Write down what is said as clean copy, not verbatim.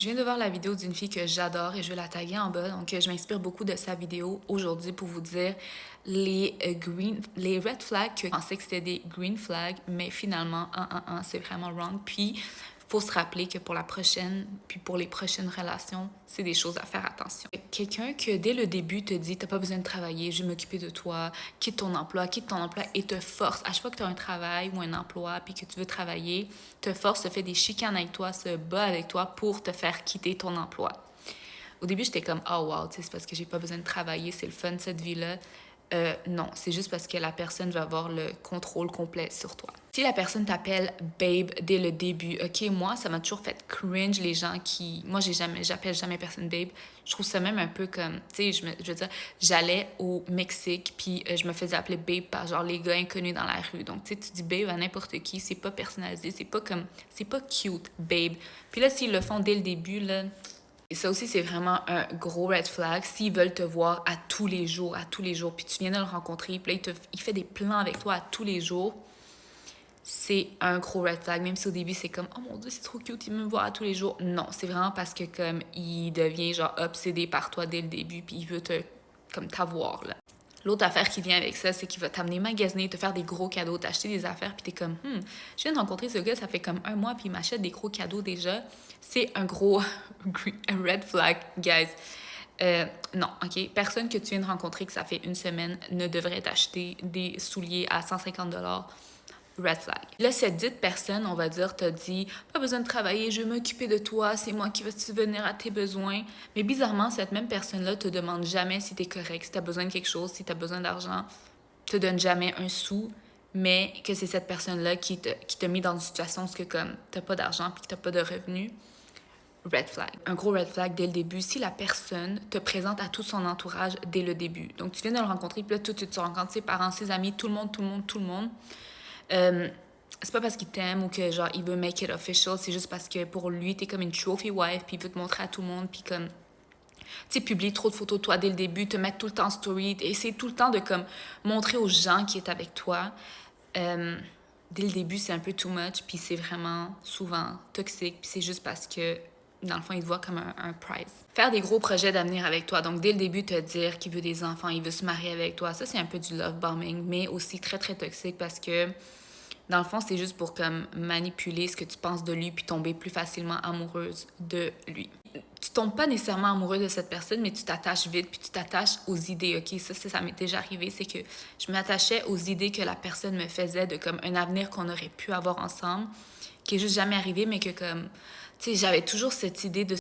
Je viens de voir la vidéo d'une fille que j'adore et je vais la taguer en bas. Donc, je m'inspire beaucoup de sa vidéo aujourd'hui pour vous dire les red flags que je pensais que c'était des green flags, mais finalement, c'est vraiment wrong. Puis, faut se rappeler que pour la prochaine, puis pour les prochaines relations, c'est des choses à faire attention. Quelqu'un que dès le début te dit, t'as pas besoin de travailler, je vais m'occuper de toi, quitte ton emploi et te force. À chaque fois que tu as un travail ou un emploi puis que tu veux travailler, te force, te fait des chicanes avec toi, se bat avec toi pour te faire quitter ton emploi. Au début, j'étais comme, oh wow, c'est parce que j'ai pas besoin de travailler, c'est le fun cette vie-là. Non, c'est juste parce que la personne va avoir le contrôle complet sur toi. Si la personne t'appelle babe dès le début, ok, moi, ça m'a toujours fait cringe les gens qui. Moi, j'appelle jamais personne babe. Je trouve ça même un peu comme, tu sais, je veux dire, j'allais au Mexique, puis je me faisais appeler babe par genre les gars inconnus dans la rue. Donc, tu sais, tu dis babe à n'importe qui, c'est pas personnalisé, c'est pas cute, babe. Puis là, s'ils le font dès le début, là, et ça aussi, c'est vraiment un gros red flag. S'ils veulent te voir à tous les jours, puis tu viens de le rencontrer, puis là, il fait des plans avec toi à tous les jours, c'est un gros red flag. Même si au début, c'est comme, oh mon Dieu, c'est trop cute, il me voit à tous les jours. Non, c'est vraiment parce que comme il devient genre obsédé par toi dès le début, puis il veut comme t'avoir, là. L'autre affaire qui vient avec ça, c'est qu'il va t'amener magasiner, te faire des gros cadeaux, t'acheter des affaires, puis t'es comme, je viens de rencontrer ce gars, ça fait comme un mois, puis il m'achète des gros cadeaux déjà. C'est un gros red flag, guys. Non, OK? Personne que tu viens de rencontrer, que ça fait une semaine, ne devrait t'acheter des souliers à 150 $. Red flag. Là, cette dite personne, on va dire, t'a dit pas besoin de travailler, je vais m'occuper de toi, c'est moi qui vais subvenir à tes besoins. Mais bizarrement, cette même personne-là te demande jamais si t'es correct, si t'as besoin de quelque chose, si t'as besoin d'argent, te donne jamais un sou, mais que c'est cette personne-là qui t'a mis dans une situation où comme t'as pas d'argent puis que t'as pas de revenus. Red flag. Un gros red flag dès le début, si la personne te présente à tout son entourage dès le début. Donc, tu viens de le rencontrer, puis là, tout de suite, tu rencontres ses parents, ses amis, tout le monde. C'est pas parce qu'il t'aime ou que genre il veut make it official, c'est juste parce que pour lui t'es comme une trophy wife puis il veut te montrer à tout le monde puis comme tu sais publie trop de photos de toi dès le début, te mettre tout le temps en story, essayer tout le temps de comme montrer aux gens qui est avec toi. Dès le début c'est un peu too much puis c'est vraiment souvent toxique puis c'est juste parce que dans le fond, il te voit comme un prize. Faire des gros projets d'avenir avec toi. Donc, dès le début, te dire qu'il veut des enfants, il veut se marier avec toi. Ça, c'est un peu du love bombing, mais aussi très, très toxique parce que dans le fond, c'est juste pour comme manipuler ce que tu penses de lui puis tomber plus facilement amoureuse de lui. Tu tombes pas nécessairement amoureux de cette personne, mais tu t'attaches vite puis tu t'attaches aux idées, ok? Ça m'est déjà arrivé, c'est que je m'attachais aux idées que la personne me faisait de comme un avenir qu'on aurait pu avoir ensemble, qui est juste jamais arrivé, mais que comme, tu sais, j'avais toujours cette idée de